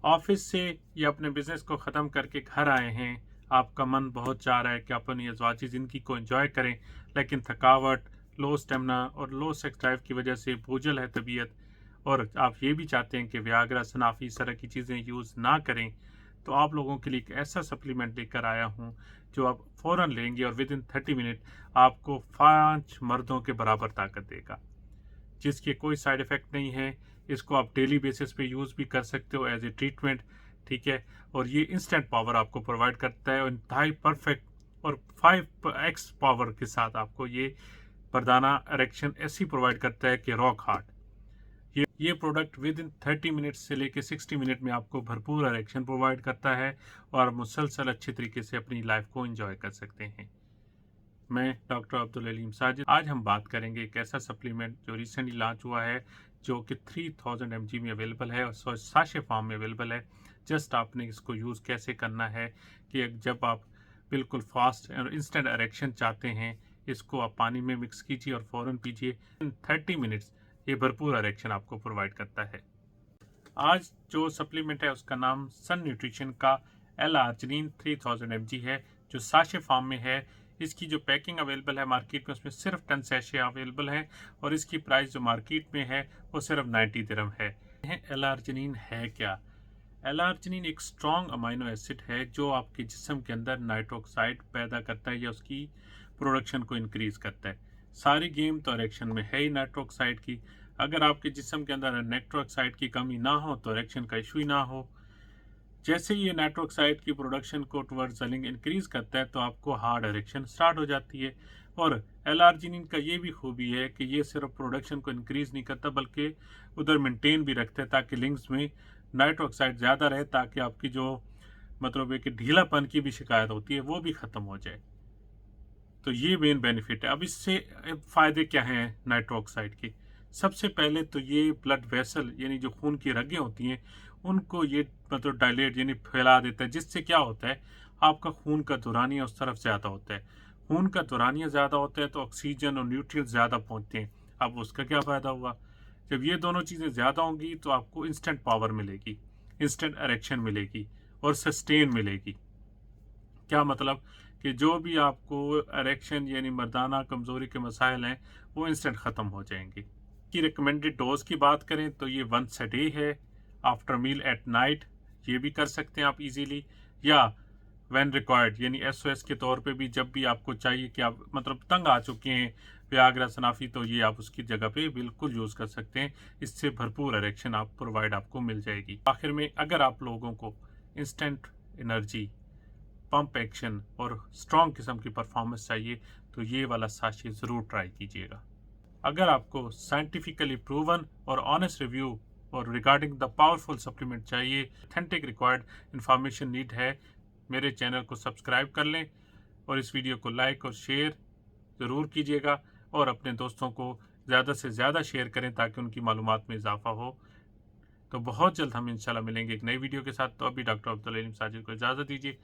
Office से या अपने बिजनेस को ख़त्म करके घर आए हैं, आपका मन बहुत चाह रहा है कि अपन ये ज़ाती ज़िंदगी को एंजॉय करें, लेकिन थकावट, लो स्टेमिना और लो सेक्स ड्राइव की वजह से बोझल है तबीयत, और आप ये भी चाहते हैं कि वियाग्रा, सनाफी इस तरह की चीज़ें यूज़ ना करें। तो आप लोगों के लिए एक ऐसा सप्लीमेंट लेकर आया हूँ जो आप फ़ौरन लेंगे और विद इन 30 मिनट आपको 5 मर्दों के बराबर ताकत देगा, जिसके कोई साइड इफ़ेक्ट नहीं है। इसको आप डेली बेसिस पे यूज़ भी कर सकते हो एज ए ट्रीटमेंट, ठीक है। और ये इंस्टेंट पावर आपको प्रोवाइड करता है और इंतहाई परफेक्ट और 5x पावर के साथ आपको ये मर्दाना इरेक्शन ऐसी प्रोवाइड करता है कि रॉक हार्ड। ये प्रोडक्ट विद इन 30 मिनट से लेके 60 मिनट में आपको भरपूर इरेक्शन प्रोवाइड करता है और मुसलसल अच्छे तरीके से अपनी लाइफ को एंजॉय कर सकते हैं। मैं डॉक्टर अब्दुल अलीम साजिद। आज हम बात करेंगे एक ऐसा सप्लीमेंट जो रिसेंटली लॉन्च हुआ है, जो कि 3000 mg में अवेलेबल है और साशे फॉर्म में अवेलेबल है। जस्ट आपने इसको यूज़ कैसे करना है कि जब आप बिल्कुल फास्ट और इंस्टेंट इरेक्शन चाहते हैं, इसको आप पानी में मिक्स कीजिए और फ़ौरन पीजिए। इन 30 मिनट्स ये भरपूर इरेक्शन आपको प्रोवाइड करता है। आज जो सप्लीमेंट है उसका नाम सन न्यूट्रिशन का L-आर्जिनिन 3000 mg है, जो साशे फॉर्म में है। इसकी जो पैकिंग अवेलेबल है मार्केट में, उसमें सिर्फ 10 सैशे अवेलेबल है और इसकी प्राइस जो मार्केट में है वो सिर्फ 90 दिरहम है। L-आर्जिनिन है क्या? L-आर्जिनिन एक स्ट्रॉन्ग अमाइनो एसिड है जो आपके जिस्म के अंदर नाइट्रोक्साइड पैदा करता है या उसकी प्रोडक्शन को इंक्रीज करता है। सारी गेम तो इरेक्शन में है ही नाइट्रोक्साइड की। अगर आपके जिस्म के अंदर नाइट्रोक्साइड की कमी ना हो तो इरेक्शन का इशू ही ना हो। जैसे ये नाइट्रोक्साइड की प्रोडक्शन को टुवर्ड्स सेलिंग इंक्रीज करता है तो आपको हार्ड इरेक्शन स्टार्ट हो जाती है। और L-आर्जिनिन का ये भी खूबी है कि ये सिर्फ प्रोडक्शन को इंक्रीज नहीं करता बल्कि उधर मेंटेन भी रखता है ताकि लिंक्स में नाइट्रोक्साइड ज़्यादा रहे, ताकि आपकी जो मतलब है कि ढीलापन की भी शिकायत होती है वो भी ख़त्म हो जाए। तो ये मेन बेनिफिट है। अब इससे फ़ायदे क्या हैं नाइट्रोक्साइड के? सबसे पहले तो ये ब्लड वेसल यानी जो खून की रगें होती हैं उनको ये मतलब डायलेट यानी फैला देता है, जिससे क्या होता है आपका खून का दौरानिया उस तरफ ज़्यादा होता है। खून का दौरानिया ज़्यादा होता है तो ऑक्सीजन और न्यूट्रिएंट्स ज़्यादा पहुँचते हैं। अब उसका क्या फ़ायदा हुआ? जब ये दोनों चीज़ें ज़्यादा होंगी तो आपको इंस्टेंट पावर मिलेगी, इंस्टेंट इरेक्शन मिलेगी और सस्टेन मिलेगी। क्या मतलब कि जो भी आपको इरेक्शन यानी मर्दाना कमज़ोरी के मसाइल हैं वो इंस्टेंट ख़त्म हो जाएंगे। की रिकमेंडेड डोज की बात करें तो ये वंस अ डे है, आफ्टर मील एट नाइट ये भी कर सकते हैं आप इजीली, या व्हेन रिक्वायर्ड यानी SOS के तौर पे भी, जब भी आपको चाहिए कि आप मतलब तंग आ चुके हैं वियाग्रा, सनाफी, तो ये आप उसकी जगह पे बिल्कुल यूज़ कर सकते हैं। इससे भरपूर इरेक्शन आप प्रोवाइड आपको मिल जाएगी। आखिर में अगर आप लोगों को इंस्टेंट एनर्जी, पंप एक्शन और स्ट्रॉन्ग किस्म की परफॉर्मेंस चाहिए तो ये वाला साशे ज़रूर ट्राई कीजिएगा। अगर आपको साइंटिफिकली प्रूवन और ऑनेस्ट रिव्यू और रिगार्डिंग द पावरफुल सप्लीमेंट चाहिए, ऑथेंटिक रिक्वायर्ड इंफॉर्मेशन नीड है, मेरे चैनल को सब्सक्राइब कर लें और इस वीडियो को लाइक और शेयर ज़रूर कीजिएगा और अपने दोस्तों को ज़्यादा से ज़्यादा शेयर करें ताकि उनकी मालूमात में इजाफा हो। तो बहुत जल्द हम इंशाल्लाह मिलेंगे एक नई वीडियो के साथ। तो अभी डॉक्टर अब्दुल अलीम साजिद को इजाज़त दीजिए।